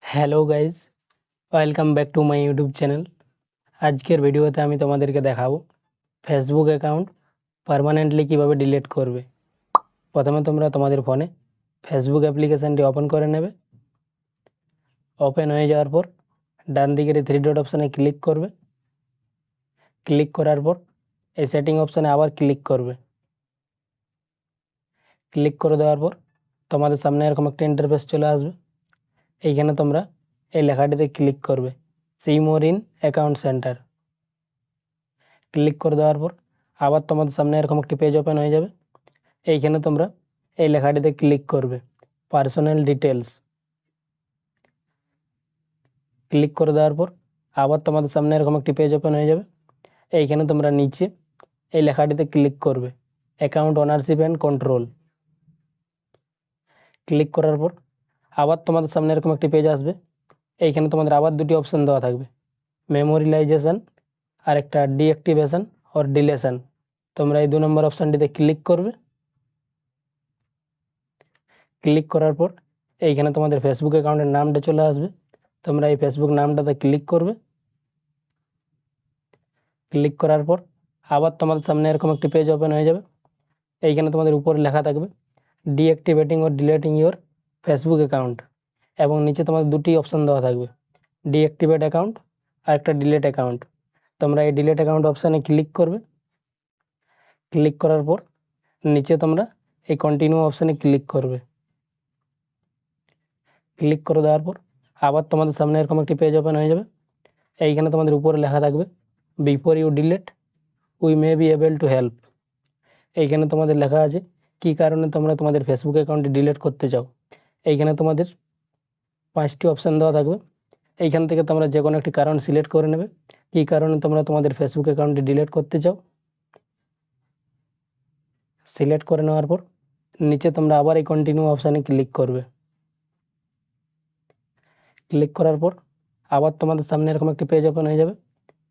Hello guys, welcome back to my YouTube channel. আজকের ভিডিওতে আমি তোমাদেরকে দেখাবো ফেসবুক অ্যাকাউন্ট পার্মানেন্টলি কীভাবে ডিলিট করবে। প্রথমে তোমরা তোমাদের ফোনে ফেসবুক অ্যাপ্লিকেশানটি ওপেন করে নেবে। ওপেন হয়ে যাওয়ার পর ডান দিকের থ্রি ডট অপশানে ক্লিক করবে। ক্লিক করার পর এই সেটিং অপশানে আবার ক্লিক করবে। ক্লিক করে দেওয়ার পর তোমাদের সামনে এরকম একটা ইন্টারফেস চলে আসবে। এইখানে তোমরা এই লেখাটিতে ক্লিক করবে, see more in account centre. Click করে দেওয়ার পর আবার তোমাদের সামনে এরকম একটি পেজ ওপেন হয়ে যাবে। এইখানে তোমরা এই লেখাটিতে ক্লিক করবে, পার্সোনাল ডিটেলস। ক্লিক করে দেওয়ার পর আবার তোমাদের সামনে এরকম একটি পেজ ওপেন হয়ে যাবে। এইখানে তোমরা নিচে এই লেখাটিতে ক্লিক করবে, account ownership and control. Click করার পর আবার তোমাদের সামনে এরকম একটি পেজ আসবে। এইখানে তোমাদের আবার দুটি অপশান দেওয়া থাকবে, মেমোরিলাইজেশান আর একটা ডিঅ্যাক্টিভেশন অর ডিলেশন। তোমরা এই 2 নম্বর অপশানটিতে ক্লিক করবে। ক্লিক করার পর এইখানে তোমাদের ফেসবুক অ্যাকাউন্টের নামটা চলে আসবে। তোমরা এই ফেসবুক নামটাতে ক্লিক করবে। ক্লিক করার পর আবার তোমাদের সামনে এরকম একটি পেজ ওপেন হয়ে যাবে। এইখানে তোমাদের উপরে লেখা থাকবে deactivating or deleting your Facebook account, এবং নিচে তোমাদের দুটি অপশান দেওয়া থাকবে, ডিঅ্যাক্টিভেট অ্যাকাউন্ট আর একটা ডিলেট অ্যাকাউন্ট। তোমরা এই ডিলেট অ্যাকাউন্ট অপশানে ক্লিক করবে। ক্লিক করার পর নিচে তোমরা এই কন্টিনিউ অপশানে ক্লিক করবে। ক্লিক করে দেওয়ার পর আবার তোমাদের সামনে এরকম একটি পেজ ওপেন হয়ে যাবে। এইখানে তোমাদের উপরে লেখা থাকবে, before you delete we may be able to help. এইখানে তোমাদের লেখা আছে কী কারণে তোমরা তোমাদের ফেসবুক অ্যাকাউন্টটি ডিলিট করতে চাও। এইখানে তোমাদের 5টি অপশান দেওয়া থাকবে। এইখান থেকে তোমরা যে কোনো একটি কারণ সিলেক্ট করে নেবে, কী কারণে তোমরা তোমাদের ফেসবুক অ্যাকাউন্টটি ডিলিট করতে চাও। সিলেক্ট করে নেওয়ার পর নিচে তোমরা আবার এই কন্টিনিউ অপশানে ক্লিক করবে। ক্লিক করার পর আবার তোমাদের সামনে এরকম একটি পেজ ওপেন হয়ে যাবে।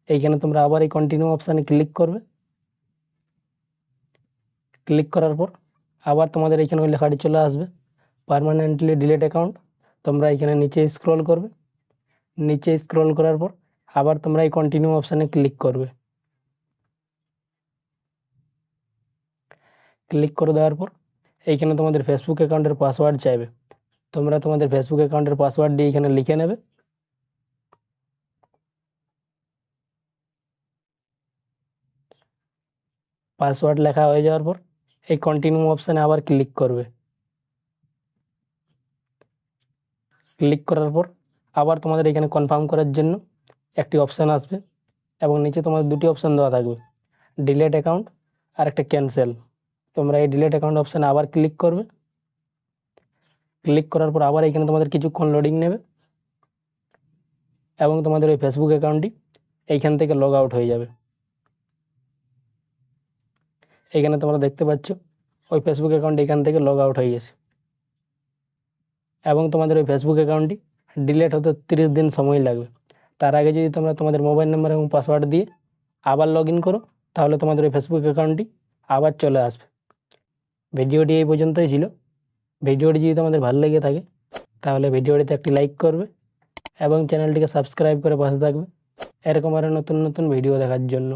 এইখানে তোমরা আবার এই কন্টিনিউ অপশানে ক্লিক করবে। ক্লিক করার পর আবার তোমাদের এইখানে ওই লেখাটি চলে আসবে, পার্মানেন্টলি ডিলিট অ্যাকাউন্ট। তোমরা এইখানে নিচে স্ক্রল করবে। নিচে স্ক্রল করার পর আবার তোমরা এই কন্টিনিউ অপশানে ক্লিক করবে। ক্লিক করে দেওয়ার পর এইখানে তোমাদের ফেসবুক অ্যাকাউন্টের পাসওয়ার্ড চাইবে। তোমরা তোমাদের ফেসবুক অ্যাকাউন্টের পাসওয়ার্ড দিয়ে এখানে লিখে নেবে। পাসওয়ার্ড লেখা হয়ে যাওয়ার পর এই কন্টিনিউ অপশানে আবার ক্লিক করবে। ক্লিক করার পর আবার তোমাদের এখানে কনফার্ম করার জন্য একটি অপশান আসবে, এবং নিচে তোমাদের দুটি অপশান দেওয়া থাকবে, ডিলিট অ্যাকাউন্ট আর একটা ক্যান্সেল। তোমরা এই ডিলিট অ্যাকাউন্ট অপশানে আবার ক্লিক করবে। ক্লিক করার পর আবার এখানে তোমাদের কিছুক্ষণ লোডিং নেবে, এবং তোমাদের ওই ফেসবুক অ্যাকাউন্টটি এইখান থেকে লগ আউট হয়ে যাবে। এইখানে তোমরা দেখতে পাচ্ছ ওই ফেসবুক অ্যাকাউন্ট এখান থেকে লগ আউট হয়ে গেছে, এবং তোমাদের ওই ফেসবুক অ্যাকাউন্টটি ডিলিট হতে 30 দিন সময় লাগবে। তার আগে যদি তোমরা তোমাদের মোবাইল নাম্বার এবং পাসওয়ার্ড দিয়ে আবার লগ ইন করো, তাহলে তোমাদের ওই ফেসবুক অ্যাকাউন্টটি আবার চলে আসবে। ভিডিওটি এই পর্যন্তই ছিল। ভিডিওটি যদি তোমাদের ভালো লেগে থাকে তাহলে ভিডিওটিতে একটি লাইক করবে, এবং চ্যানেলটিকে সাবস্ক্রাইব করে পাশে থাকবে এরকম আরও নতুন নতুন ভিডিও দেখার জন্য।